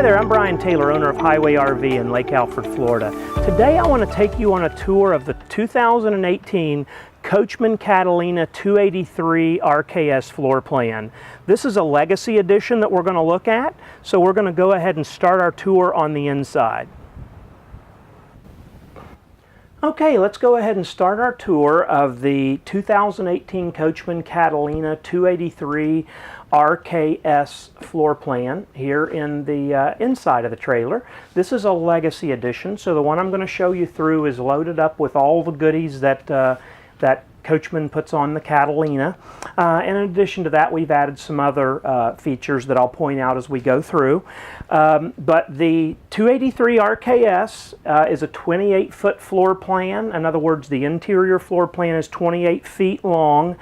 Hi there, I'm Brian Taylor, owner of Highway RV in Lake Alfred, Florida. Today I want to take you on a tour of the 2018 Coachmen Catalina 283RKS floor plan. This is a legacy edition that we're going to look at, so we're going to go ahead and start our tour on the inside. Okay, let's go ahead and start our tour of the 2018 Coachmen Catalina 283RKS floor plan here in the inside of the trailer. This is a legacy edition, so the one I'm going to show you through is loaded up with all the goodies that that Coachmen puts on the Catalina. And in addition to that, we've added some other features that I'll point out as we go through. But the 283 RKS is a 28-foot floor plan. In other words, the interior floor plan is 28 feet long.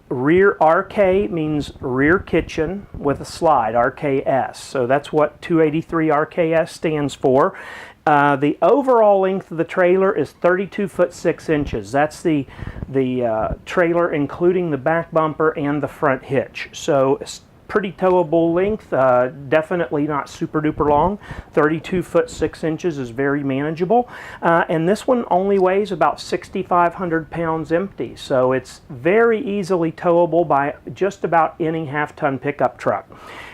Rear RK means rear kitchen with a slide, RKS. So that's what 283 RKS stands for. The overall length of the trailer is 32 foot 6 inches. That's the trailer including the back bumper and the front hitch. So it's pretty towable length, definitely not super duper long. 32 foot 6 inches is very manageable. And this one only weighs about 6,500 pounds empty. So it's very easily towable by just about any half-ton pickup truck.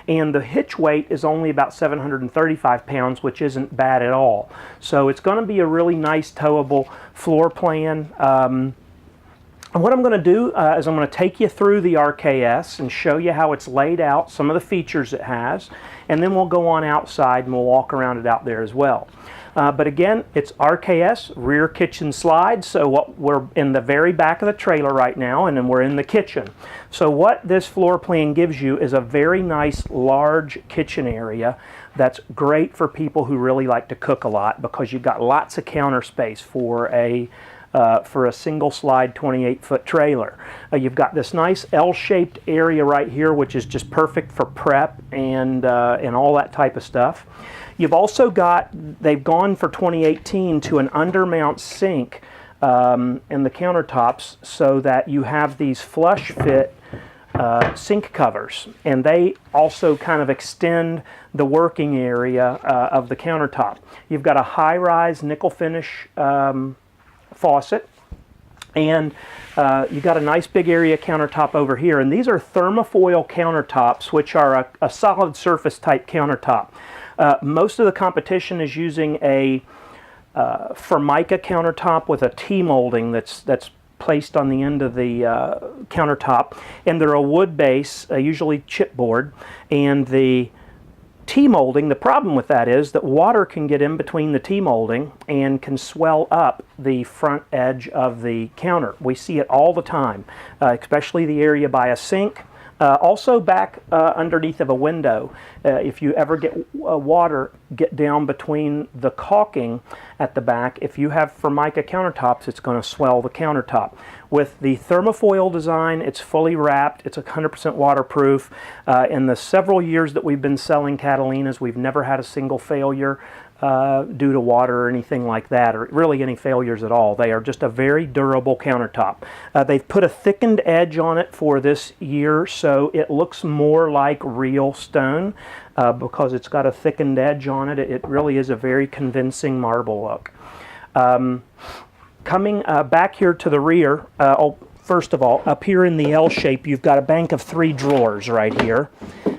And the hitch weight is only about 735 pounds, which isn't bad at all. So it's going to be a really nice towable floor plan. And what I'm going to do is I'm going to take you through the RKS and show you how it's laid out, some of the features it has, and then we'll go on outside and we'll walk around it out there as well. But again, it's RKS, rear kitchen slide, so we're in the very back of the trailer right now, and then we're in the kitchen. So what this floor plan gives you is a very nice large kitchen area that's great for people who really like to cook a lot, because you've got lots of counter space for a single slide 28-foot trailer. You've got this nice L-shaped area right here, which is just perfect for prep and all that type of stuff. You've also got, they've gone for 2018 to an undermount sink in the countertops, so that you have these flush fit sink covers, and they also kind of extend the working area of the countertop. You've got a high-rise nickel finish faucet, and you got a nice big area countertop over here, and these are thermofoil countertops, which are a solid surface type countertop. Most of the competition is using a Formica countertop with a T-molding that's placed on the end of the countertop, and they're a wood base, usually chipboard, and the T-molding, the problem with that is that water can get in between the T-molding and can swell up the front edge of the counter. We see it all the time, especially the area by a sink. Also back underneath of a window. If you ever get water get down between the caulking at the back, if you have Formica countertops, it's going to swell the countertop. With the thermofoil design, it's fully wrapped, it's 100% waterproof. In the several years that we've been selling Catalinas, we've never had a single failure due to water or anything like that, or really any failures at all. They are just a very durable countertop. They've put a thickened edge on it for this year, so it looks more like real stone because it's got a thickened edge on it. It really is a very convincing marble look. Coming back here to the rear, first of all, up here in the L shape, you've got a bank of 3 drawers right here.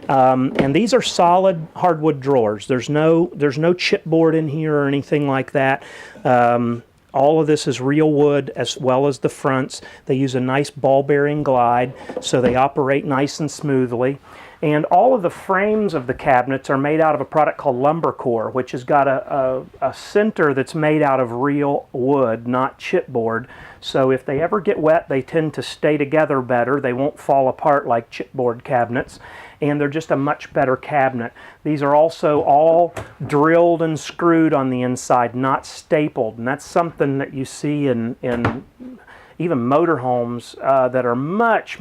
And these are solid hardwood drawers. There's no chipboard in here or anything like that. All of this is real wood, as well as the fronts. They use a nice ball bearing glide, so they operate nice and smoothly. And all of the frames of the cabinets are made out of a product called Lumber Core, which has got a center that's made out of real wood, not chipboard. So if they ever get wet, they tend to stay together better. They won't fall apart like chipboard cabinets, and they're just a much better cabinet. These are also all drilled and screwed on the inside, not stapled, and that's something that you see in even motorhomes that are much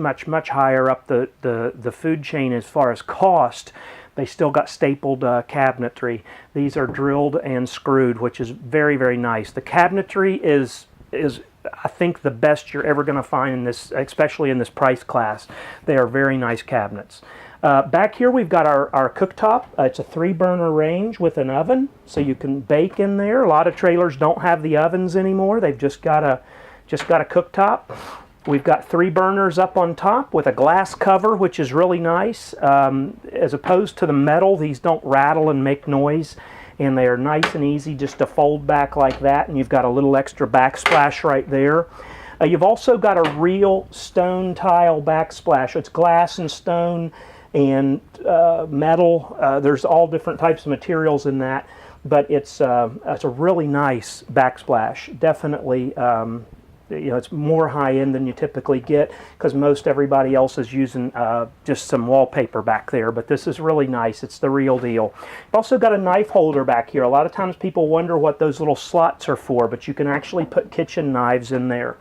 higher up the food chain as far as cost. They still got stapled cabinetry. These are drilled and screwed, which is very nice. The cabinetry is I think the best you're ever going to find in this, especially in this price class. They are very nice cabinets. Back here we've got our cooktop. It's a 3-burner range with an oven, so you can bake in there. A lot of trailers don't have the ovens anymore. They've just got a cooktop. We've got 3 burners up on top with a glass cover, which is really nice. As opposed to the metal, these don't rattle and make noise, and they are nice and easy just to fold back like that, and you've got a little extra backsplash right there. You've also got a real stone tile backsplash. It's glass and stone and metal. There's all different types of materials in that, but it's a really nice backsplash. Definitely, you know, it's more high-end than you typically get because most everybody else is using just some wallpaper back there, but this is really nice. It's the real deal. You've also got a knife holder back here. A lot of times people wonder what those little slots are for, but you can actually put kitchen knives in there.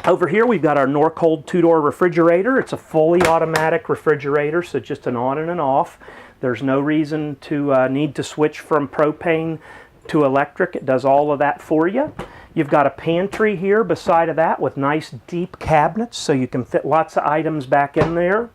Over here we've got our Norcold 2-door refrigerator. It's a fully automatic refrigerator, so just an on and an off. There's no reason to need to switch from propane to electric. It does all of that for you. You've got a pantry here beside of that with nice deep cabinets, so you can fit lots of items back in there.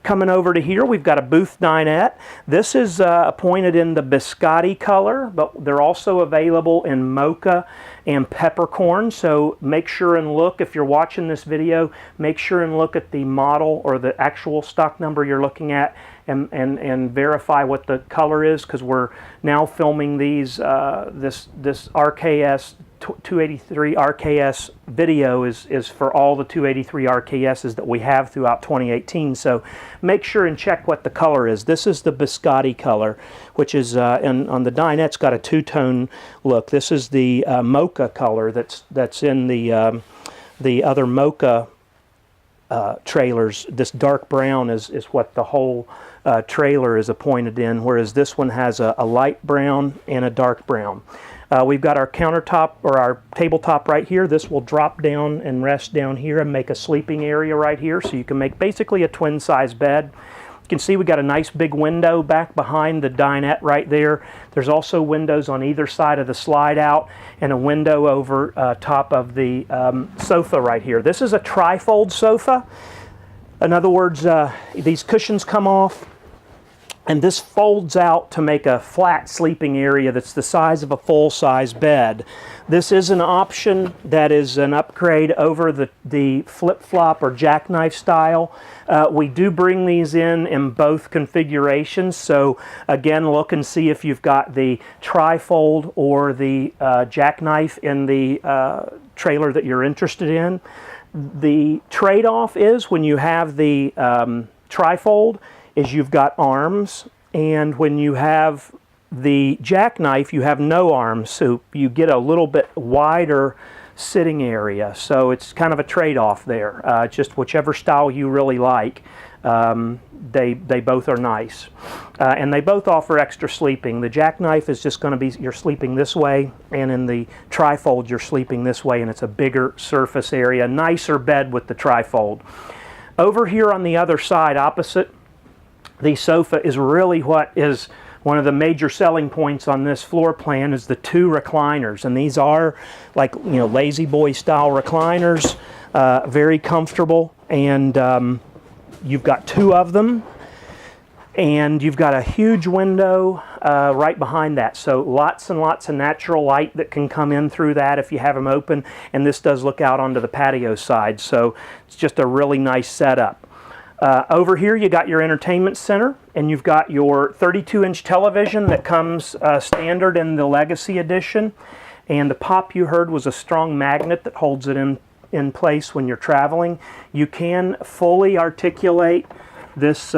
Coming over to here, we've got a booth dinette. This is appointed in the biscotti color, but they're also available in mocha and peppercorn. So make sure and look, if you're watching this video, make sure and look at the model or the actual stock number you're looking at and verify what the color is, because we're now filming these, this RKS 283 RKS video is for all the 283 RKSs that we have throughout 2018. So make sure and check what the color is. This is the biscotti color, which is on the Dinette's got a 2-tone look. This is the mocha color that's in the other mocha trailers. This dark brown is what the whole trailer is appointed in, whereas this one has a light brown and a dark brown. We've got our countertop or our tabletop right here. This will drop down and rest down here and make a sleeping area right here, so you can make basically a twin-size bed. You can see we got a nice big window back behind the dinette right there. There's also windows on either side of the slide out and a window over top of the sofa right here. This is a tri-fold sofa. In other words, these cushions come off, and this folds out to make a flat sleeping area that's the size of a full-size bed. This is an option that is an upgrade over the flip-flop or jackknife style. We do bring these in both configurations, so again, look and see if you've got the tri-fold or the jackknife in the trailer that you're interested in. The trade-off is when you have the tri-fold is you've got arms, and when you have the jackknife you have no arms, so you get a little bit wider sitting area. So it's kind of a trade-off there. Just whichever style you really like. They both are nice, and they both offer extra sleeping. The jackknife is just going to be you're sleeping this way, and in the tri-fold you're sleeping this way, and it's a bigger surface area, nicer bed with the tri-fold. Over here on the other side, opposite the sofa, is really what is one of the major selling points on this floor plan is the 2 recliners, and these are like, you know, lazy boy style recliners, very comfortable, and you've got 2 of them, and you've got a huge window right behind that, so lots and lots of natural light that can come in through that if you have them open, and this does look out onto the patio side, so it's just a really nice setup. Over here you got your entertainment center, and you've got your 32-inch television that comes standard in the Legacy Edition, and the pop you heard was a strong magnet that holds it in place when you're traveling. You can fully articulate this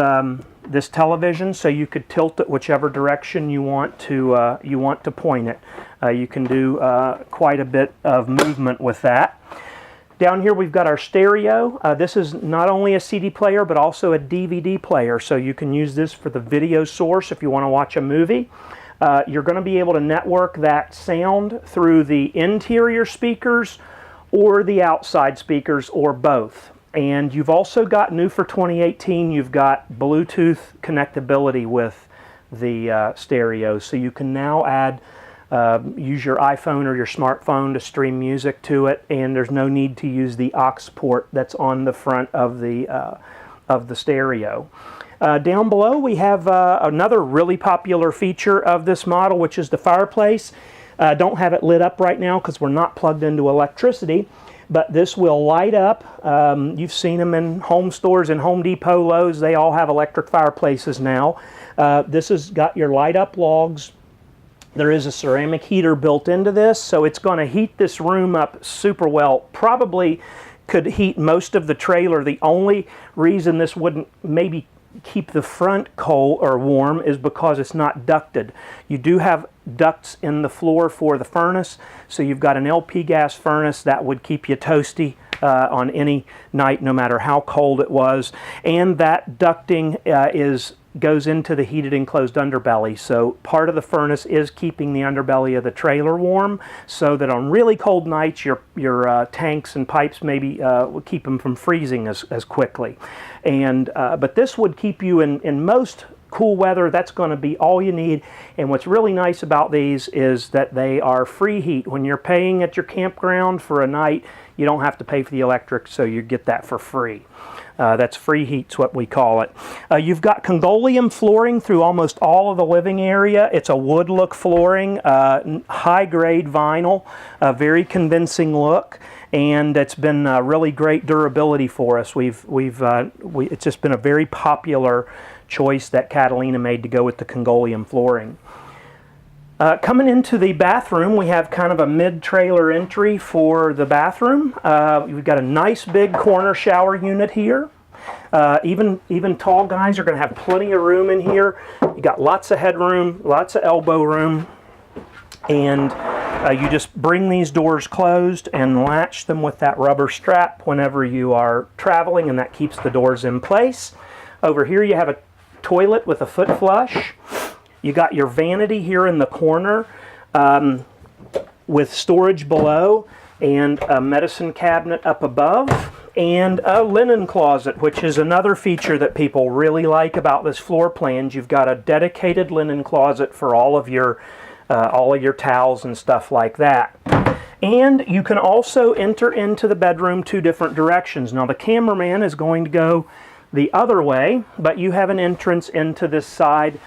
this television, so you could tilt it whichever direction you want to point it. You can do quite a bit of movement with that. Down here we've got our stereo. This is not only a CD player but also a DVD player, so you can use this for the video source if you want to watch a movie. You're going to be able to network that sound through the interior speakers or the outside speakers or both. And you've also got, new for 2018, you've got Bluetooth connectability with the stereo, so you can now add use your iPhone or your smartphone to stream music to it, and there's no need to use the aux port that's on the front of the of the stereo. Down below we have another really popular feature of this model, which is the fireplace. Don't have it lit up right now because we're not plugged into electricity, but this will light up. You've seen them in home stores and Home Depot, Lowe's. They all have electric fireplaces now. This has got your light up logs. There is a ceramic heater built into this, so it's going to heat this room up super well. Probably could heat most of the trailer. The only reason this wouldn't maybe keep the front cold or warm is because it's not ducted. You do have ducts in the floor for the furnace, so you've got an LP gas furnace that would keep you toasty on any night, no matter how cold it was. And that ducting goes into the heated enclosed underbelly, so part of the furnace is keeping the underbelly of the trailer warm, so that on really cold nights your tanks and pipes maybe will keep them from freezing as quickly. And but this would keep you in most cool weather. That's going to be all you need. And what's really nice about these is that they are free heat. When you're paying at your campground for a night, you don't have to pay for the electric, so you get that for free. That's free heat's what we call it. You've got Congolium flooring through almost all of the living area. It's a wood look flooring, high grade vinyl, a very convincing look, and it's been really great durability for us. It's just been a very popular choice that Catalina made to go with the Congolium flooring. Coming into the bathroom, we have kind of a mid-trailer entry for the bathroom. We've got a nice big corner shower unit here. Even tall guys are going to have plenty of room in here. You got lots of headroom, lots of elbow room, and you just bring these doors closed and latch them with that rubber strap whenever you are traveling, and that keeps the doors in place. Over here you have a toilet with a foot flush. You got your vanity here in the corner with storage below, and a medicine cabinet up above, and a linen closet, which is another feature that people really like about this floor plan. You've got a dedicated linen closet for all of your towels and stuff like that. And you can also enter into the bedroom two different directions. Now the cameraman is going to go the other way, but you have an entrance into this side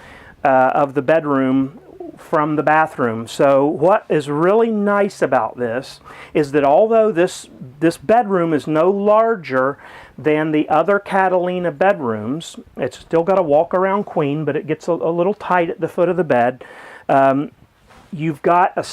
of the bedroom from the bathroom. So what is really nice about this is that although this bedroom is no larger than the other Catalina bedrooms, it's still got a walk-around queen, but it gets a little tight at the foot of the bed. You've got a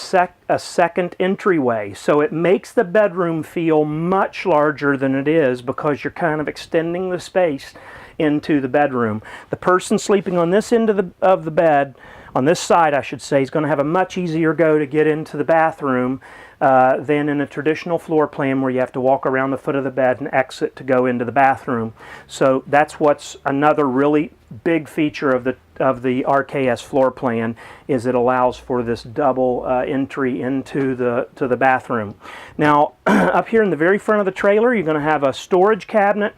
second entryway, so it makes the bedroom feel much larger than it is because you're kind of extending the space into the bedroom. The person sleeping on this end of the bed, on this side I should say, is going to have a much easier go to get into the bathroom than in a traditional floor plan where you have to walk around the foot of the bed and exit to go into the bathroom. So that's what's another really big feature of the RKS floor plan, is it allows for this double entry into the bathroom. Now up here in the very front of the trailer, you're going to have a storage cabinet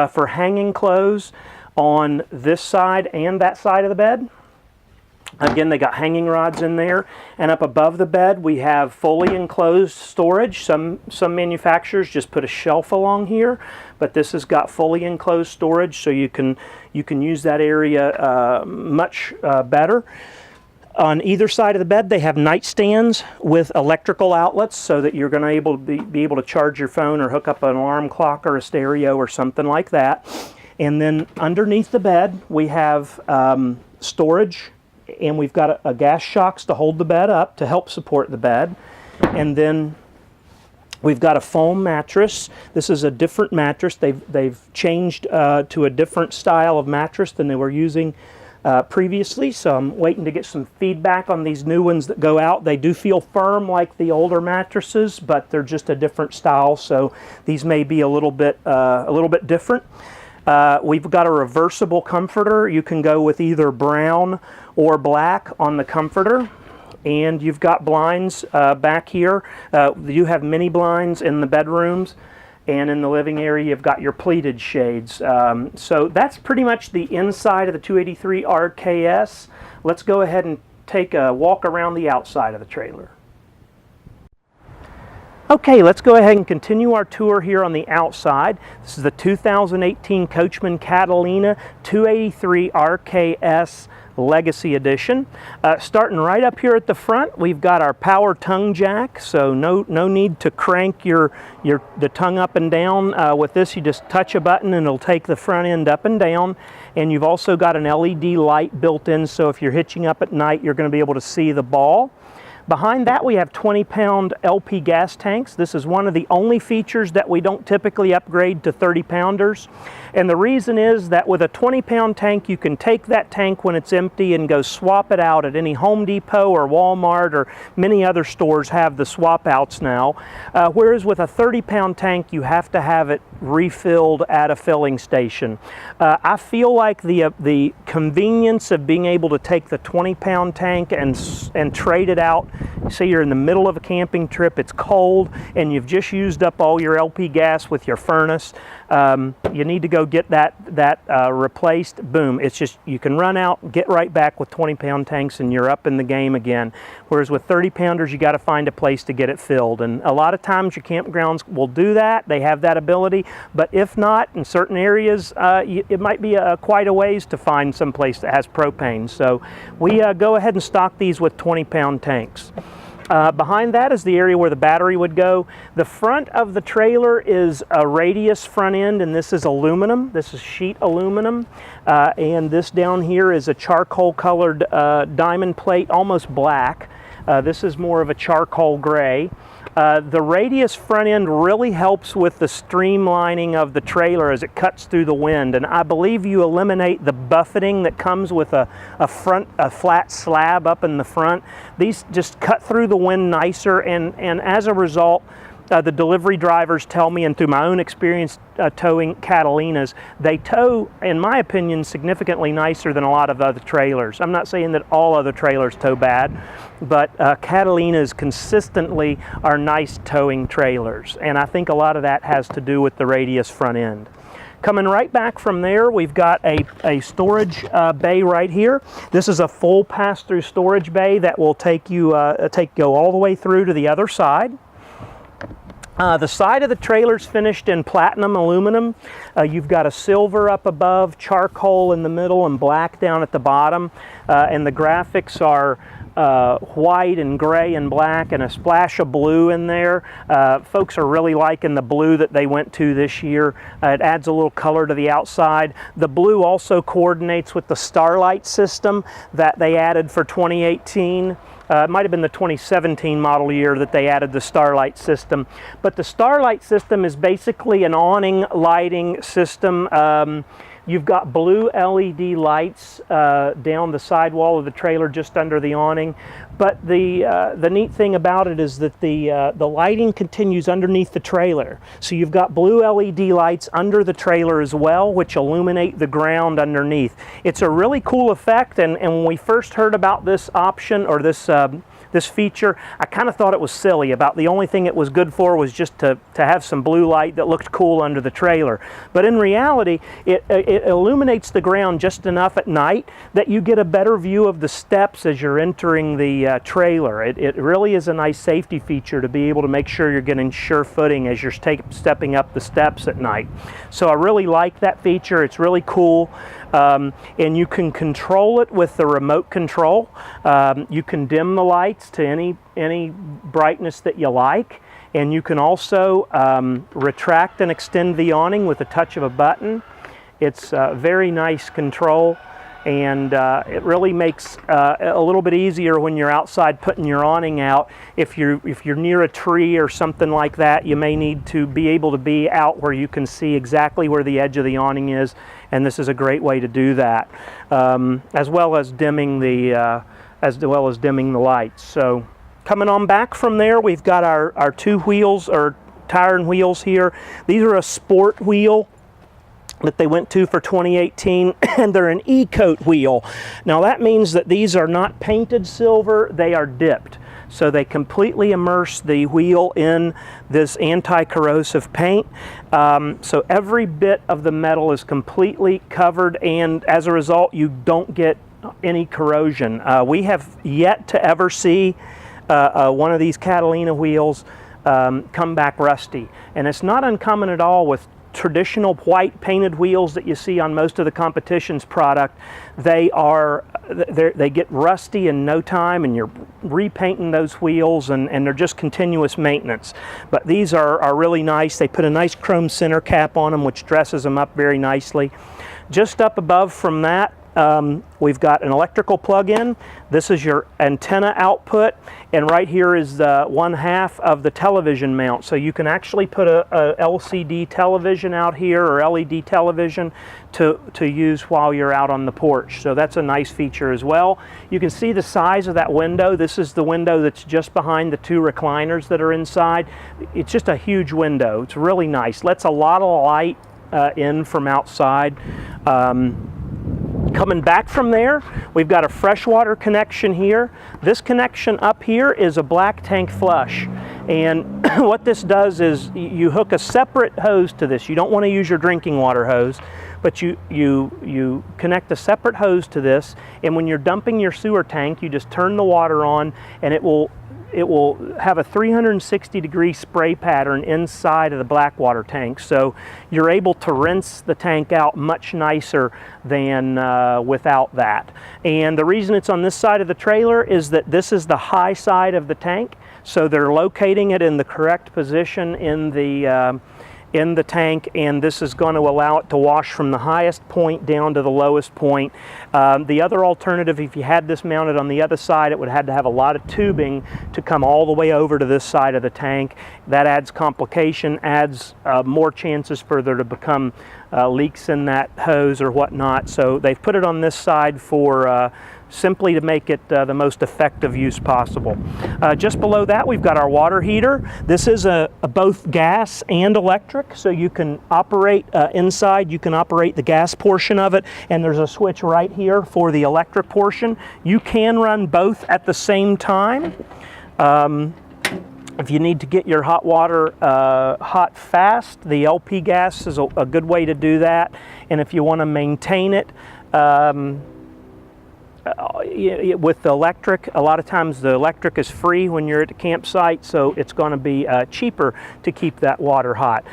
for hanging clothes on this side and that side of the bed. Again, they got hanging rods in there, and up above the bed we have fully enclosed storage. Some manufacturers just put a shelf along here, but this has got fully enclosed storage, so you can use that area much better. On either side of the bed they have nightstands with electrical outlets, so that you're going to be able to charge your phone or hook up an alarm clock or a stereo or something like that. And then underneath the bed we have storage, and we've got a gas shocks to hold the bed up to help support the bed. And then we've got a foam mattress. This is a different mattress. They've changed to a different style of mattress than they were using previously, so I'm waiting to get some feedback on these new ones that go out. They do feel firm like the older mattresses, but they're just a different style, so these may be a little bit different. We've got a reversible comforter. You can go with either brown or black on the comforter. And you've got blinds back here. You have mini blinds in the bedrooms, and in the living area you've got your pleated shades. So that's pretty much the inside of the 283 RKS. Let's go ahead and take a walk around the outside of the trailer. Okay, let's go ahead and continue our tour here on the outside. This is the 2018 Coachmen Catalina 283RKS Legacy Edition. Starting right up here at the front, we've got our power tongue jack, so no need to crank the tongue up and down. With this, you just touch a button and it'll take the front end up and down. And you've also got an LED light built in, so if you're hitching up at night, you're going to be able to see the ball. Behind that, we have 20-pound LP gas tanks. This is one of the only features that we don't typically upgrade to 30-pounders. And the reason is that with a 20-pound tank, you can take that tank when it's empty and go swap it out at any Home Depot or Walmart, or many other stores have the swap outs now. Whereas with a 30-pound tank, you have to have it refilled at a filling station. I feel like the convenience of being able to take the 20-pound tank and trade it out. Say you're in the middle of a camping trip, it's cold, and you've just used up all your LP gas with your furnace. You need to go get that replaced. Boom, it's just, you can run out, get right back with 20-pound tanks, and you're up in the game again. Whereas with 30-pounders, you got to find a place to get it filled, and a lot of times your campgrounds will do that. They have that ability, but if not, in certain areas, it might be quite a ways to find some place that has propane. So we go ahead and stock these with 20-pound tanks. Behind that is the area where the battery would go. The front of the trailer is a radius front end, and this is aluminum. This is sheet aluminum. And this down here is a charcoal colored diamond plate, almost black. This is more of a charcoal gray. The radius front end really helps with the streamlining of the trailer as it cuts through the wind, and I believe you eliminate the buffeting that comes with a flat slab up in the front. These just cut through the wind nicer, and as a result, the delivery drivers tell me, and through my own experience towing Catalinas, they tow, in my opinion, significantly nicer than a lot of other trailers. I'm not saying that all other trailers tow bad, but Catalinas consistently are nice towing trailers, and I think a lot of that has to do with the radius front end. Coming right back from there, we've got a storage bay right here. This is a full pass-through storage bay that will take you go all the way through to the other side. The side of the trailer is finished in platinum aluminum. You've got a silver up above, charcoal in the middle, and black down at the bottom. And the graphics are white and gray and black and a splash of blue in there. Folks are really liking the blue that they went to this year. It adds a little color to the outside. The blue also coordinates with the Starlight system that they added for 2018. It might have been the 2017 model year that they added the Starlight system. But the Starlight system is basically an awning lighting system. You've got blue LED lights down the sidewall of the trailer just under the awning. But the neat thing about it is that the lighting continues underneath the trailer. So you've got blue LED lights under the trailer as well, which illuminate the ground underneath. It's a really cool effect, and when we first heard about this option, or this feature, I kind of thought it was silly. About the only thing it was good for was just to have some blue light that looked cool under the trailer. But in reality, it illuminates the ground just enough at night that you get a better view of the steps as you're entering the trailer. It really is a nice safety feature to be able to make sure you're getting sure footing as you're stepping up the steps at night. So I really like that feature. It's really cool. And you can control it with the remote control. You can dim the lights to any brightness that you like, and you can also retract and extend the awning with a touch of a button. It's very nice control, and it really makes a little bit easier when you're outside putting your awning out. If you're near a tree or something like that, you may need to be able to be out where you can see exactly where the edge of the awning is, and this is a great way to do that, as well as dimming the lights. So coming on back from there, we've got our two wheels, or tire and wheels here. These are a sport wheel that they went to for 2018, and they're an E-coat wheel. Now that means that these are not painted silver, they are dipped. So they completely immerse the wheel in this anti-corrosive paint. So every bit of the metal is completely covered, and as a result, you don't get any corrosion. We have yet to ever see one of these Catalina wheels come back rusty. And it's not uncommon at all with traditional white painted wheels that you see on most of the competition's product. They get rusty in no time, and you're repainting those wheels, and they're just continuous maintenance. But these are really nice. They put a nice chrome center cap on them, which dresses them up very nicely. Just up above from that, we've got an electrical plug-in. This is your antenna output, and right here is the 1/2 of the television mount. So you can actually put a LCD television out here, or LED television, to use while you're out on the porch. So that's a nice feature as well. You can see the size of that window. This is the window that's just behind the 2 recliners that are inside. It's just a huge window. It's really nice. Lets a lot of light in from outside. Coming back from there, we've got a freshwater connection here. This connection up here is a black tank flush. And what this does is you hook a separate hose to this. You don't want to use your drinking water hose, but you connect a separate hose to this, and when you're dumping your sewer tank, you just turn the water on, and it will have a 360-degree spray pattern inside of the black water tank. So you're able to rinse the tank out much nicer than without that. And the reason it's on this side of the trailer is that this is the high side of the tank. So they're locating it in the correct position in the tank, and this is going to allow it to wash from the highest point down to the lowest point. The other alternative, if you had this mounted on the other side, it would have to have a lot of tubing to come all the way over to this side of the tank. That adds complication, adds more chances for there to become leaks in that hose or whatnot. So they've put it on this side for simply to make it the most effective use possible. Just below that, we've got our water heater. This is a both gas and electric, so you can operate inside. You can operate the gas portion of it, and there's a switch right here for the electric portion. You can run both at the same time. If you need to get your hot water hot fast, the LP gas is a good way to do that. And if you want to maintain it, with the electric, a lot of times the electric is free when you're at the campsite, so it's going to be cheaper to keep that water hot.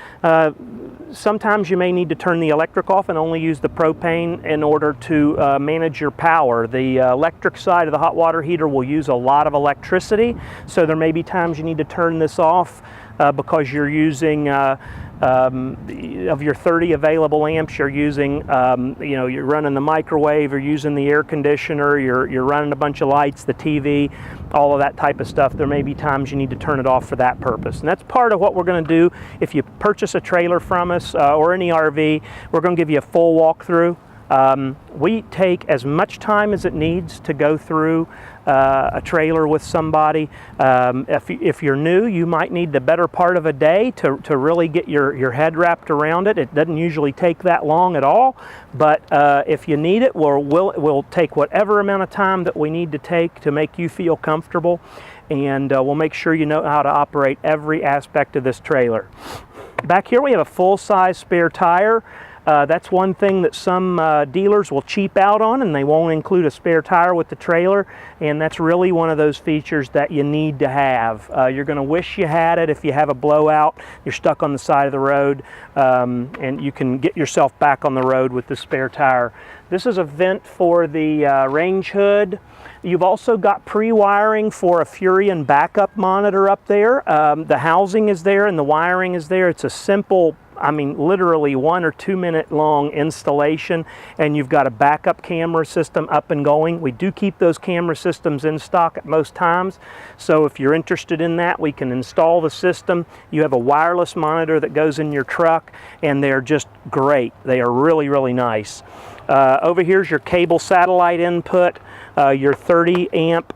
Sometimes you may need to turn the electric off and only use the propane in order to manage your power. The electric side of the hot water heater will use a lot of electricity, so there may be times you need to turn this off because you're using of your 30 available amps, you're using, you're running the microwave, you're using the air conditioner, you're running a bunch of lights, the TV, all of that type of stuff. There may be times you need to turn it off for that purpose. And that's part of what we're going to do. If you purchase a trailer from us or any RV, we're going to give you a full walkthrough. We take as much time as it needs to go through a trailer with somebody. If you're new, you might need the better part of a day to really get your head wrapped around it. It doesn't usually take that long at all, but if you need it, we'll take whatever amount of time that we need to take to make you feel comfortable, and we'll make sure you know how to operate every aspect of this trailer. Back here we have a full-size spare tire. That's one thing that some dealers will cheap out on, and they won't include a spare tire with the trailer, and that's really one of those features that you need to have. You're going to wish you had it if you have a blowout, you're stuck on the side of the road, and you can get yourself back on the road with the spare tire. This is a vent for the range hood. You've also got pre-wiring for a Furrion backup monitor up there. The housing is there and the wiring is there. It's a simple, literally 1 or 2 minute long installation, and you've got a backup camera system up and going. We do keep those camera systems in stock at most times, so if you're interested in that, we can install the system. You have a wireless monitor that goes in your truck, and they're just great. They are really, really nice. Over here's your cable satellite input. Your 30 amp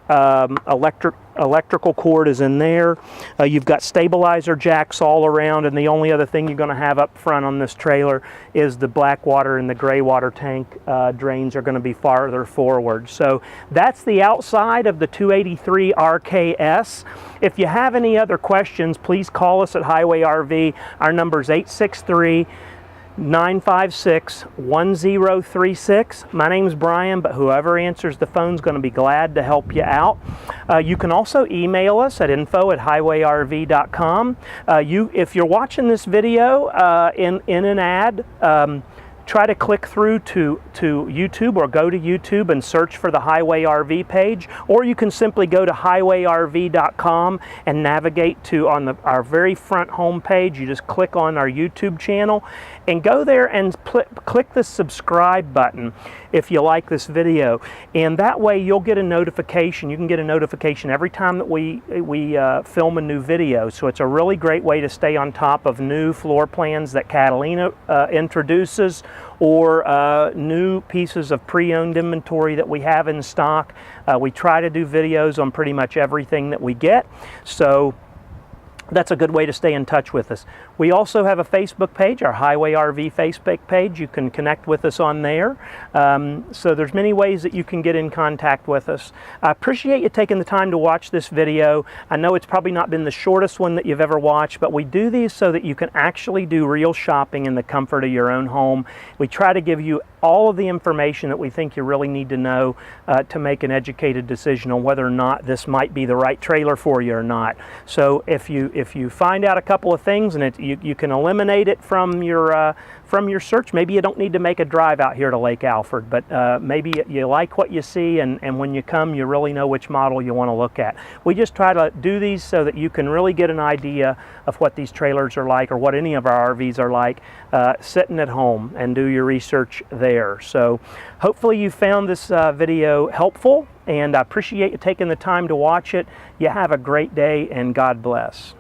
electrical cord is in there. You've got stabilizer jacks all around, and the only other thing you're going to have up front on this trailer is the black water and the gray water tank drains are going to be farther forward. So that's the outside of the 283 RKS. If you have any other questions, please call us at Highway RV. Our number is 863 956-1036. My name's Brian, but whoever answers the phone is going to be glad to help you out. You can also email us at info@highwayrv.com. If you're watching this video in an ad, try to click through to YouTube, or go to YouTube and search for the Highway RV page, or you can simply go to highwayrv.com and navigate to our very front home page. You just click on our YouTube channel and go there and click the subscribe button if you like this video, and that way you'll get a notification. You can get a notification every time that we film a new video. So it's a really great way to stay on top of new floor plans that Catalina introduces, or new pieces of pre-owned inventory that we have in stock. We try to do videos on pretty much everything that we get, so that's a good way to stay in touch with us. We also have a Facebook page, our Highway RV Facebook page. You can connect with us on there. So there's many ways that you can get in contact with us. I appreciate you taking the time to watch this video. I know it's probably not been the shortest one that you've ever watched, but we do these so that you can actually do real shopping in the comfort of your own home. We try to give you all of the information that we think you really need to know to make an educated decision on whether or not this might be the right trailer for you or not. So if you find out a couple of things and you can eliminate it from your search, maybe you don't need to make a drive out here to Lake Alfred, but maybe you like what you see, and when you come, you really know which model you want to look at. We just try to do these so that you can really get an idea of what these trailers are like, or what any of our RVs are like, sitting at home, and do your research there. So hopefully you found this video helpful, and I appreciate you taking the time to watch it. You have a great day, and God bless.